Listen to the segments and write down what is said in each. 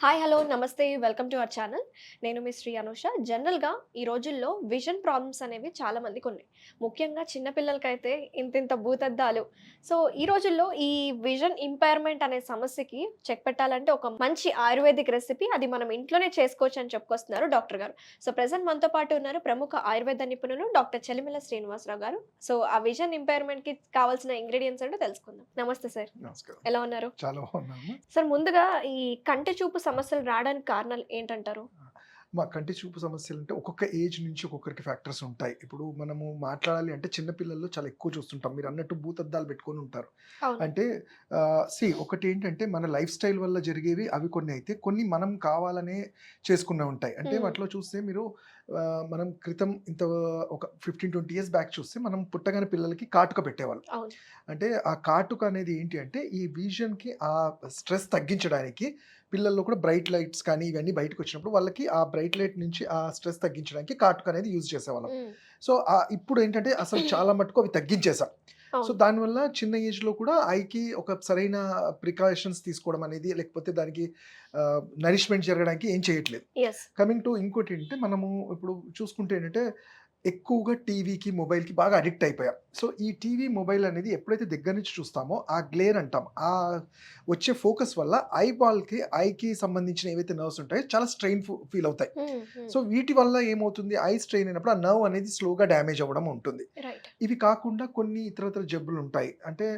Hi! Hello! నమస్తే. Welcome to our channel. నేను మీ శ్రీ అనూష. జనరల్‌గా ఈ రోజుల్లో విజన్ ప్రాబ్లమ్స్ అనేవి చాలా మందికున్నాయి. ముఖ్యంగా చిన్న పిల్లలకైతే ఇంతింత భూతద్దాలు. సో, ఈ రోజుల్లో ఈ విజన్ ఇంపైర్‌మెంట్ అనే సమస్యకి చెక్ పెట్టాలంటే ఒక మంచి ఆయుర్వేదిక్ రెసిపీ అది మనం ఇంట్లోనే చేసుకోవచ్చని చెప్పుకొస్తున్నారు డాక్టర్ గారు. సో, ప్రెజెంట్ మనతో పాటు ఉన్నారు ప్రముఖ ఆయుర్వేద నిపుణులు డాక్టర్ చెలిమిల శ్రీనివాసరావు గారు. సో, ఆ విజన్ ఇంపైర్‌మెంట్‌కి కావాల్సిన ఇంగ్రీడియెంట్స్ ఏంటో తెలుసుకుందాం. నమస్తే సార్. నమస్కారం. ఎలా ఉన్నారు? చాలా బాగున్నాము. సార్ ముందుగా ఈ కంటి చూపు సమస్యలు రావడానికి కారణాలు ఏంటంటారు? మా కంటి చూపు సమస్యలంటే ఒక్కొక్క ఏజ్ నుంచి ఒక్కొక్కరికి ఫ్యాక్టర్స్ ఉంటాయి. ఇప్పుడు మనము మాట్లాడాలి అంటే చిన్న పిల్లల్లో చాలా ఎక్కువ చూస్తుంటాం. మీరన్నట్టు భూతద్దాలు పెట్టుకొని ఉంటారు. అవును. అంటే ఒకటేంటంటే మన లైఫ్ స్టైల్ వల్ల జరిగేవి అవి కొన్ని అయితే, కొన్ని మనం కావాలనే చేసుకున్నవి ఉంటాయి. అంటే హ్మ్. వాటిలో చూస్తే మీరు మనం క్రితం ఒక 15, 20 ఇయర్స్ బ్యాక్ చూస్తే మనం పుట్టగానే పిల్లలకి కాటుక పెట్టేవాళ్ళు. అవును. అంటే ఆ కాటుక అనేది ఏంటి అంటే ఈ విజన్‌కి ఆ స్ట్రెస్ తగ్గించడానికి పిల్లల్లో కూడా బ్రైట్ లైట్స్ కానీ ఇవన్నీ బయటకొచ్చినప్పుడు వాళ్ళకి ఆ బ్రైట్ లైట్ నుంచి ఆ స్ట్రెస్ తగ్గించడానికి కాటుక అనేది యూజ్ చేసేవాళ్ళం. హ్మ్. సో, ఇప్పుడు ఏంటంటే అసలు చాలా మటుకు అవి తగ్గించేసాం. సో, అవును. దానివల్ల చిన్న ఏజ్‌లో కూడా ఐకి ఒక సరైన ప్రికాషన్స్ తీసుకోవడం అనేది లేకపోతే దానికి నరిష్మెంట్ జరగడానికి ఏం చేయట్లేదు. యెస్. కమింగ్ టు ఇంకోటేంటంటే మనము ఇప్పుడు చూసుకుంటే ఏంటంటే ఎక్కువగా టీవీకి, మొబైల్‌కి బాగా అడిక్ట్ అయిపోయాం. సో, ఈ టీవీ, మొబైల్ అనేది ఎప్పుడైతే దగ్గర నుంచి చూస్తామో ఆ గ్లేర్ అంటాం. వచ్చే ఫోకస్ వల్ల ఐకి సంబంధించిన ఏవైతే నర్వ్స్ ఉంటాయో చాలా స్ట్రెయిన్ ఫీల్ అవుతాయి. హ్మ్. హ్మ్. సో, వీటి వల్ల ఏమవుతుంది ఐ స్ట్రెయిన్ అయినప్పుడు ఆ నర్వ్ అనేది స్లోగా డ్యామేజ్ అవ్వడం ఉంటుంది. రైట్. ఇవి కాకుండా కొన్ని ఇతరితర జబ్బులుంటాయి. అంటే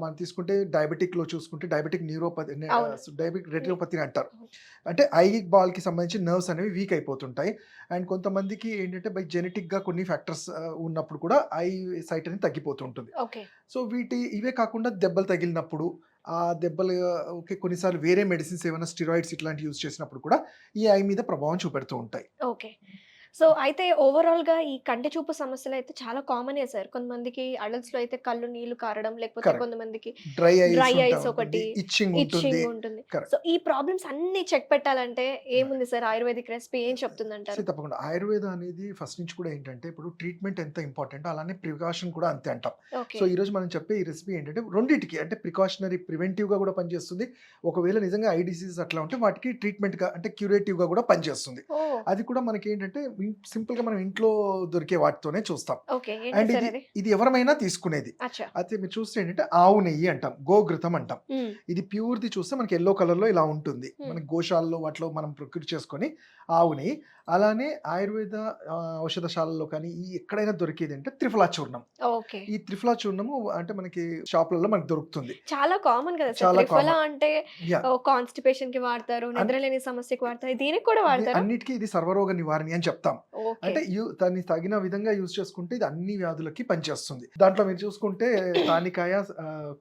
మనం తీసుకుంటే డయాబెటిక్‌లో చూసుకుంటే డయాబెటిక్ న్యూరోపతి అవును. డయాబెటిక్ ని రెటినోపతి అంటారు. అవును. అంటే ఐ బాల్‌కి సంబంధించిన నర్వ్స్ అనేవి వీక్ అయిపోతుంటాయి. అండ్ కొంతమందికి ఏంటంటే బై జెనెటిక్‌గా కొన్ని ఫ్యాక్టర్స్ ఉన్నప్పుడు కూడా ఐ సైట్ అనేది తగ్గిపోతూ ఉంటుంది. ఓకే. సో, ఇవే కాకుండా దెబ్బలు తగిలినప్పుడు, ఆ దెబ్బలు ఓకే. కొన్నిసార్లు వేరే మెడిసిన్స్ ఏమైనా స్టెరాయిడ్స్ ఇట్లాంటివి యూజ్ చేసినప్పుడు కూడా ఈ ఐ మీద ప్రభావం చూపెడుతూ ఉంటాయి. ఓకే. సో, అయితే ఓవరాల్‌గా ఈ కంటి చూపు సమస్యలైతే చాలా కామనే సార్. కొంతమందికి అడల్ట్స్‌లో అయితే కళ్ళు నీళ్లు కారడం, లేకపోతే కరెక్ట్. కొంతమందికి డ్రై ఐస్ డ్రై ఉంటా ఐస్ ఉంటుంది. ఒకటి, ఇచ్చింగ్ ఉంటుంది. ఇచ్చింగ్ ఉంటుంది. So, correct. ఈ ప్రాబ్లమ్స్ అన్నీ చెక్ పెట్టాలంటే ఏముంది సార్ ఆయుర్వేదిక్ రెసిపీ ఏం చెప్తుందంటారు? తప్పకుండా. ఆయుర్వేద అనేది ఫస్ట్ నుంచి కూడా ఏంటంటే, ఇప్పుడు ట్రీట్మెంట్ ఎంత ఇంపార్టెంటో అలానే ప్రికాషన్ కూడా అంతే అంటాం. So, okay. ఈరోజు మనం చెప్పే ఈ రెసిపీ ఏంటంటే, రెండిటికి అంటే ప్రికాషనరీ ప్రివెంటివ్‌గా కూడా పనిచేస్తుంది. ఒకవేళ నిజంగా ఐ డిసీజెస్ అట్లా ఉంటే వాటికి ట్రీట్మెంట్‌గా అంటే క్యూరేటివ్‌గా కూడా పనిచేస్తుంది. ఓహ్! అది కూడా మనకేంటంటే సింపుల్‌గా మనం ఇంట్లో దొరికే వాటితోనే చూస్తాం. ఓకే. ఏంటి అండ్ సార్ ఇది అది? ఇది ఎవరమైనా తీసుకునేది. అచ్చా! అయితే మీరు చూస్తే ఏంటంటే ఆవు నెయ్యి అంటాం. గోఘృతం అంటాం. హ్మ్. ఇది ప్యూర్‌ది చూస్తే మనకి యెల్లో కలర్‌లో ఇలా ఉంటుంది. హ్మ్. మనకి గోశాలలో వాటిలో మనం ప్రొక్యూర్ చేసుకొని ఆవు నెయ్యి. అలానే ఆయుర్వేద ఔషధశాలల్లో కానీ ఎక్కడైనా దొరికేదేంటే త్రిఫలా చూర్ణం. ఓకే. ఈ త్రిఫలా చూర్ణము అంటే మనకి షాపులలో మనకు దొరుకుతుంది. చాలా కామన్ కదా సార్. చాలా త్రిఫలా కామన్. అంటే యాహ్! కాన్‌స్టిపేషన్‌కి వాడతారు. అన్ నిద్రలేని సమస్యకి వాడతారు. దీనికి కూడా వాడతారా? అన్నిటికి ఇది సర్వరోగ నివారణి అని చెప్తాం. ఓకే. అంటే దాన్ని తగిన విధంగా యూజ్ చేసుకుంటే ఇది అన్ని వ్యాధులకి పనిచేస్తుంది. దాంట్లో మీరు చూసుకుంటే తానికాయ,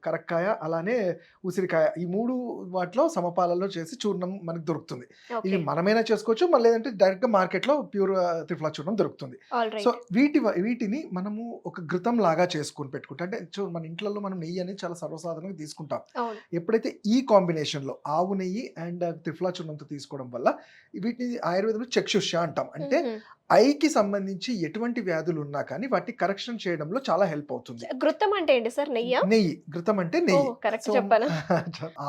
కరక్కాయ అలానే ఉసిరికాయ ఈ 3 వాటిలో సమపాలలో చేసి చూర్ణం మనకు దొరుకుతుంది. ఓకే. ఇవి మనమైనా చేసుకోవచ్చు. లేదంటే డైరెక్ట్‌గా మార్కెట్‌లో ప్యూర్ త్రిఫలా చూర్ణం దొరుకుతుంది. All so, right. వీటిని మనము ఒక ఘృతం లాగా చేసుకొని పెట్టుకుంటే అంటే మన ఇంట్లలో మనం నెయ్యి అనేది చాలా సర్వసాధారణంగా తీసుకుంటాం. అవును. ఎప్పుడైతే ఈ కాంబినేషన్‌లో ఆవు నెయ్యి అండ్ త్రిఫలా చూర్ణంతో తీసుకోవడం వల్ల వీటిని ఆయుర్వేదంలో చక్షుష్య అంటాం. అంటే హుహు. ఐకి సంబంధించి ఎటువంటి వ్యాధులున్నా కానీ వాటిని కరెక్షన్ చేయడంలో చాలా హెల్ప్ అవుతుంది. ఘృతం అంటే ఏంటి సార్? నెయ్యా? నెయ్యి. ఘృతం అంటే నెయ్యి. ఓహ్! కరెక్ట్ సో, చెప్పానా?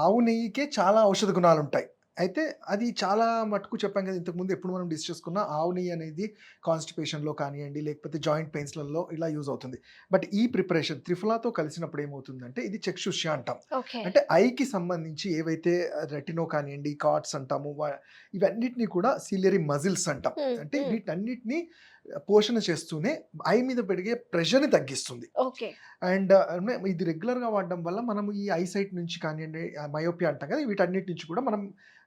ఆవు నెయ్యికే చాలా ఔషధ గుణాలుంటాయి. అయితే అది చాలా మటుకు చెప్పాం కదా! ఇంతకుముందు ఎప్పుడు మనం డిస్కస్ చేసుకున్న ఆవు నెయ్యి అనేది కాన్‌స్టిపేషన్‌లో కానియండి, లేకపోతే జాయింట్ పెయిన్స్‌లలో ఇలా యూజ్ అవుతుంది. బట్ ఈ ప్రిపరేషన్ త్రిఫలాతో కలిసినప్పుడు ఏమవుతుందంటే ఇది చక్షుష్య అంటాం. ఓకే. అంటే ఐకి సంబంధించి ఏవైతే రెటినో కానియండి, కార్డ్స్ అంటాము. ఇవన్నిటిని కూడా సిలియరీ మజిల్స్ అంటాం. హ్మ్. అంటే హ్మ్. వీటన్నిటిని పోషణ చేస్తూనే ఐ మీద పెరిగే ప్రెషర్‌ని తగ్గిస్తుంది. ఓకే. అండ్ ఇది రెగ్యులర్‌గా వాడడం వల్ల మనము ఈ ఐసైట్ నుంచి కానియండి, మయోపియా అంటాం కదా! వీటన్నిటి నుంచి కూడా మనం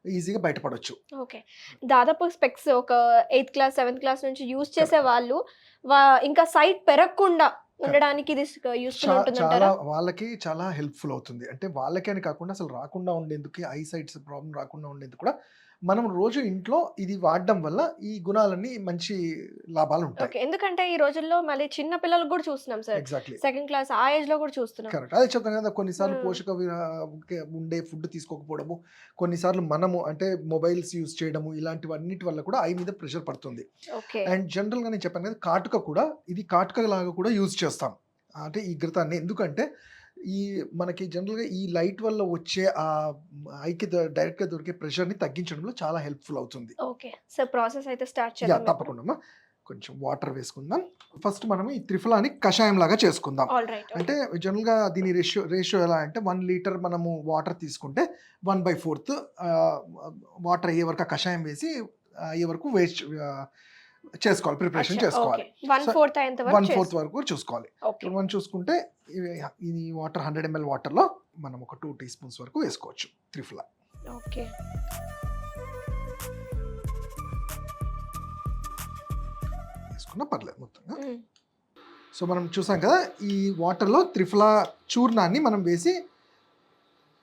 ఈజీగా బయటపడొచ్చు. ఓకే. దాదాపు స్పెక్స్ ఒక 8థ్ క్లాస్, 7థ్ క్లాస్ నుంచి యూజ్ చేసే కరెక్ట్. వాళ్ళు ఇంకా సైట్ పెరగకుండా కరెక్ట్. ఉండడానికి ఇది యూజ్‌ఫుల్ చాలా ఉంటుందంటారా? వాళ్ళకి చాలా హెల్ప్‌ఫుల్ అవుతుంది. అంటే వాళ్ళకే అని కాకుండా అసలు రాకుండా ఉండేందుకు ఐసైట్స్ ప్రాబ్లమ్ రాకుండా ఉండేందుకు కూడా మనం రోజు ఇంట్లో ఇది వాడడం వల్ల ఈ గుణాలన్నీ మంచి లాభాలుంటాయి. ఓకే. ఎందుకంటే ఈ రోజుల్లో మళ్ళీ చిన్న పిల్లలకి గూడా చూస్తున్నాం సార్. ఎగ్జాక్ట్‌లీ. సెకండ్ క్లాస్ ఆ ఏజ్‌లో గూడా చూస్తున్నాం. కరెక్ట్. అదే చెప్తాను కదా! కొన్నిసార్లు హ్మ్. ఉండే ఫుడ్ తీసుకోకపోవడము, కొన్నిసార్లు మనము అంటే మొబైల్స్ యూజ్ చేయడము ఇలాంటివన్నిటి వల్ల కూడా ఐ మీద ప్రెషర్ పడుతుంది. ఓకే. అండ్ జనరల్‌గా నేను చెప్పాను కదా! కాటుక కూడా ఇది కాటుకలాగా కూడా యూజ్ చేస్తాం. అంటే ఈ ఘృతాన్ని ఎందుకంటే ఈ మనకి జనరల్‌గా ఈ లైట్ వల్ల వచ్చే ఐకి డైరెక్ట్‌గా దొరికే ప్రెషర్‌ని తగ్గించడంలో చాలా హెల్ప్‌ఫుల్ అవుతుంది. ఓకే. సో, ప్రాసెస్ అయితే స్టార్ట్ యాహ్! చేద్దాం ఇప్పుడు. తప్పకుండా అమ్మా. కొంచెం వాటర్ వేసుకుందాం. ఫస్ట్ మనం ఈ త్రిఫలాని కషాయంలాగా చేసుకుందాం. ఆల్రైట్. అంటే జనరల్‌గా దీని రేషియో ఎలా అంటే 1 లీటర్ మనము వాటర్ తీసుకుంటే 1/4 వాటర్ అయ్యే వరకు ఆ కషాయం వేసి అయ్యే వరకు చేసుకోవాలి. ప్రిపరేషన్ చేసుకోవాలి. ఓకే. 1/4 అయ్యేంత వరకు 1/4 వరకు చూసుకోవాలి. ఓకే. ఇప్పుడు మనం చూసుకుంటే ఇది వాటర్ 100 ml వాటర్‌లో మనం ఒక 2 టీ స్పూన్స్ వరకు వేసుకోవచ్చు త్రిఫలా. ఓకే. వేసుకున్నా పర్లేదు మొత్తంగా. హ్మ్. సో మనం చూసాం కదా ఈ వాటర్‌లో త్రిఫలా చూర్ణాన్ని మనం వేసి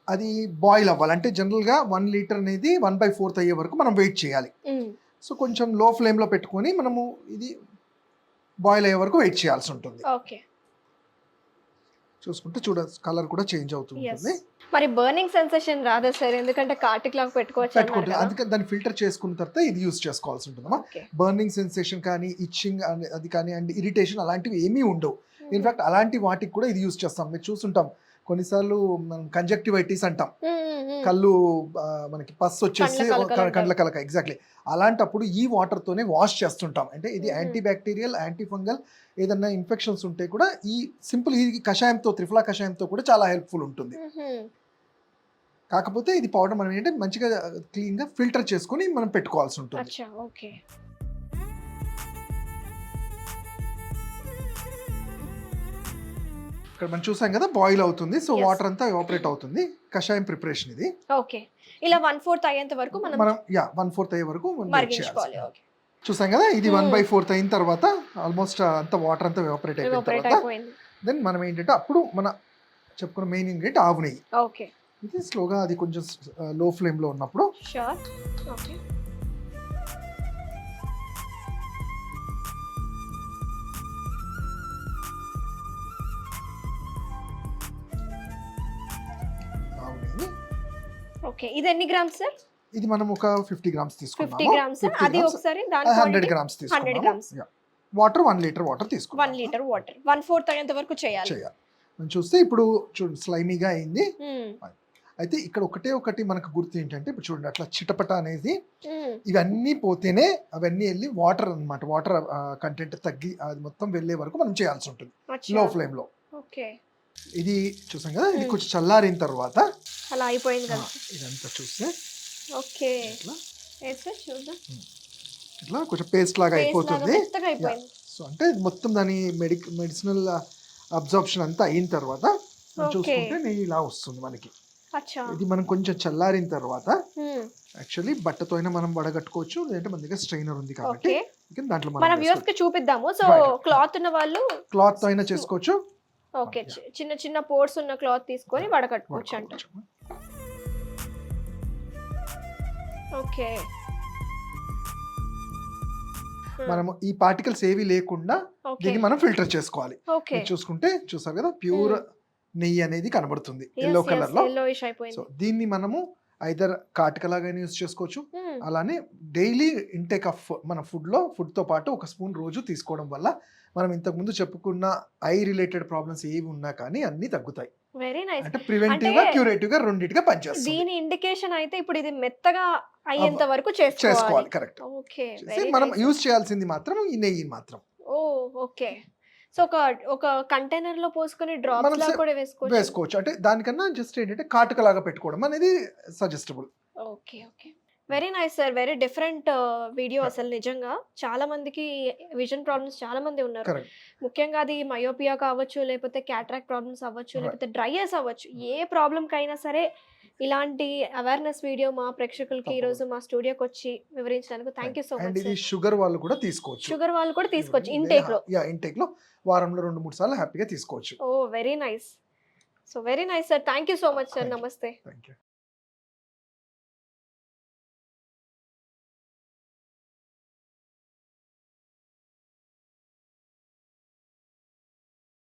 అది బాయిల్ అవ్వాలి. అంటే జనరల్‌గా 1 లీటర్ అనేది 1/4 అయ్యే వరకు మనం వెయిట్ చేయాలి. హ్మ్. సో కొంచెం లో ఫ్లేమ్‌లో పెట్టుకొని మనము ఇది బాయిల్ అయ్యే వరకు వెయిట్ చేయాల్సి ఉంటుంది. ఓకే. చూసుకుంటే కలర్ కూడా చేంజ్ అవుతూ యెస్. ఉంటుంది. మరి బర్నింగ్ సెన్సేషన్ రాదా సార్? ఎందుకంటే కార్టిక్ లాగా పెట్టుకోవచ్చు అన్నారు పెట్టుకుంటే కదా. అందుకని దాన్ని ఫిల్టర్ చేసుకున్న తర్వాత ఇది యూజ్ చేసుకోవాల్సి ఉంటుందమ్మా. ఓకే. బర్నింగ్ సెన్సేషన్ కానీ ఇచ్చింగ్ అది కానీ అండ్ ఇరిటేషన్ అలాంటివి ఏమీ ఉండవు. హ్మ్. ఇన్ఫాక్ట్ అలాంటి వాటికి కూడా ఇది యూజ్ చేస్తాం. మీరు చూసుంటాం కొన్నిసార్లు మనం కంజక్టివైటిస్ అంటాం. కళ్ళు మనకి పస్ వచ్చేసి కండ్ల కలకలు కండ్ల కలక ఎగ్జాక్ట్లీ అలాంటప్పుడు ఈ వాటర్ తోనే వాష్ చేస్తుంటాం. అంటే ఇది మ్మ్. యాంటీ బ్యాక్టీరియల్ యాంటీ ఫంగల్ ఏదన్నా ఇన్ఫెక్షన్స్ ఉంటే కూడా ఈ సింపుల్ ఈ కషాయంతో త్రిఫలా కషాయంతో కూడా చాలా హెల్ప్ఫుల్ ఉంటుంది. కాకపోతే ఇది పౌడర్ మనం ఏంటంటే మంచిగా క్లీన్ గా ఫిల్టర్ చేసుకొని మనం పెట్టుకోవాల్సి ఉంటుంది. అచ్చా. ఓకే. ఇక్కడ మనం చూసాం కదా బాయిల్ అవుతుంది. So Yes. వాటర్ అంతా ఎవాపరేట్ అవుతుంది. కషాయం ప్రిపరేషన్ ఇది ఓకే. ఇలా 1/4 అయ్యేంత వరకు మనం మనం 1/4 అయ్యే వరకు మనం wait మరిగించుకోవాలి. చేయాల్సి. ఓకే. చూసాం కదా ఇది Hmm. 1/4 అయిన తర్వాత ఆల్మోస్ట్ అంత వాటర్ అంతా ఎవాపరేట్ అయిపోయిన ఎవాపరేట్ తర్వాత అయిపోయింది. దెన్ మనం ఏంటంటే అప్పుడు మన చెప్పుకున్న మెయిన్ ఇంగ్రీడియంట్ ఆవు నెయ్యి. ఓకే. ఇది స్లోగా అది కొంచెం లో ఫ్లేమ్ లో ఉన్నప్పుడు షూర్. ఓకే. ఆవు నెయ్యి ఓకే. ఇది ఎన్ని గ్రామ్స్ సార్? ఇది మనం ఒక 50 గ్రామ్స్ 50 తీసుకున్నాము. గ్రామ్స్. 50 అది grams, ఒకసారి దాని 100 క్వాంటిటీ గ్రామ్స్ 100 తీసుకున్నాము. గ్రామ్స్. వాటర్ 1 లీటర్ వాటర్ 1 తీసుకున్నాము. లీటర్ వాటర్ 1/4 అయ్యేంత వరకు చేయాలి. చేయాలి. మనం చూస్తే ఇప్పుడు చూడండి స్లైమీగా అయింది. హ్మ్. అయితే ఇక్కడ ఒకటి మనకు గుర్తు ఏంటంటే ఇప్పుడు చూడండి అట్లా చిటపట అనేది హ్మ్. ఇవన్నీ పోతేనే అవన్నీ వెళ్ళి వాటర్ అన్నమాట. వాటర్ కంటెంట్ తగ్గి అది మొత్తం వెళ్ళే వరకు మనం చేయాల్సి ఉంటుంది అచ్చా. లో ఫ్లేమ్ లో. ఓకే. ఇది చూసాం కదా ఇది కొంచెం చల్లారిన తర్వాత అలా అయిపోయింది కదా. ఇదంతా చూస్తే ఓకే. ఇట్లా వేస్తే చూద్దాం. ఇట్లా కొంచెం పేస్ట్ లాగా పేస్ట్ లాగా అయిపోతుంది. మెత్తగా అయిపోయింది. సో అంటే ఇది మొత్తం దాని మెడిసినల్ అబ్జార్ప్షన్ అంతా అయిన తర్వాత మనం Okay. చూసుకుంటే నెయ్యి ఇలా వస్తుంది మనకి. అచ్చా. ఇది మనం కొంచెం చల్లారిన తర్వాత హ్మ్. యాక్చువల్లీ బట్టతో అయినా మనం వడగట్టుకోవచ్చు లేదంటే మన దగ్గర స్ట్రైనర్ ఉంది కాబట్టి ఓకే. ఇక దాంట్లో మన మనం వ్యూవర్స్ కి చూపిద్దాము. So Right. క్లాత్ ఉన్న వాళ్ళు క్లాత్ తో అయినా చేసుకోవచ్చు. ఓకే చిన్న చిన్న పోర్స్ ఉన్న క్లాత్ తీసుకొని వడకట్టుకోవచ్చు అంట. వాడుకోవచ్చు. ఓకే. మనము ఈ పార్టికల్స్ ఏవి లేకుండా ఓకే. దీన్ని మనం ఫిల్టర్ చేసుకోవాలి. ఓకే. ఇది చూసుకుంటే చూసారు కదా ప్యూర్ నెయ్యి అనేది కనబడుతుంది ఎల్లో కలర్ లో. yellowish సో అయిపోయింది. దీన్ని మనము ఐదర్ కాటికలాగానే యూస్ చేసుకోవచ్చు. హ్మ్. అలానే డైలీ ఇంటేక్ ఆఫ్ మన ఫుడ్తో పాటు ఒక స్పూన్ రోజు తీసుకోవడం వల్ల మనం ఇంతకుముందు చెప్పుకున్న ఐ రిలేటెడ్ ప్రాబ్లమ్స్ ఏవి ఉన్నా కానీ అన్ని తగ్గుతాయి. Very nice. అంటే ప్రివెంటివ్ గా అంటే క్యూరేటివ్ గా రెండింటిగా పనిచేస్తుంది. దీని ఇండికేషన్ అయితే ఇప్పుడు ఇది మెత్తగా అయ్యేంత వరకు చేసుకోవాలి. చేసుకోవాలి కరెక్ట్. ఓకే. మనం యూజ్ చేయాల్సింది మాత్రం ఈ నెయ్యి మాత్రం ఓ ఓకే. సో ఒక కంటైనర్ లో పోసుకొని డ్రాప్స్ మనం లా కూడా వేసుకోవచ్చు. వేసుకోవచ్చు. అంటే దానికన్నా జస్ట్ ఏంటంటే కాటుకలాగా పెట్టుకోవడం అనేది suggestible. Okay. Okay. Very nice sir. Very different video అసలు నిజంగా. చాలా మందికి విజన్ ప్రాబ్లమ్స్ చాలా మంది ఉన్నారు. కరెక్ట్. ముఖ్యంగా అది మయోపియా కావచ్చు, లేకపోతే క్యాట్రాక్ట్ ప్రాబ్లమ్స్ అవ్వచ్చు, Right. లేకపోతే డ్రై ఐస్ అవ్వచ్చు. ఏ ప్రాబ్లం కైనా సరే ఇలాంటి అవేర్నెస్ వీడియో మా ప్రేక్షకులకి ఈ రోజు మా స్టూడియోకి వచ్చి వివరించినందుకు thank you so and much ఇది సార్. షుగర్ వాళ్ళు కూడా తీసుకోవచ్చు. షుగర్ వాళ్ళు కూడా తీసుకోవచ్చు ఇంటేక్ లో. ఇంటేక్ లో వారంలో 2-3 సార్లు హ్యాపీగా తీసుకోవచ్చు. Oh very nice. So very nice sir. Thank you so much sir. Thank you. నమస్తే. Thank you.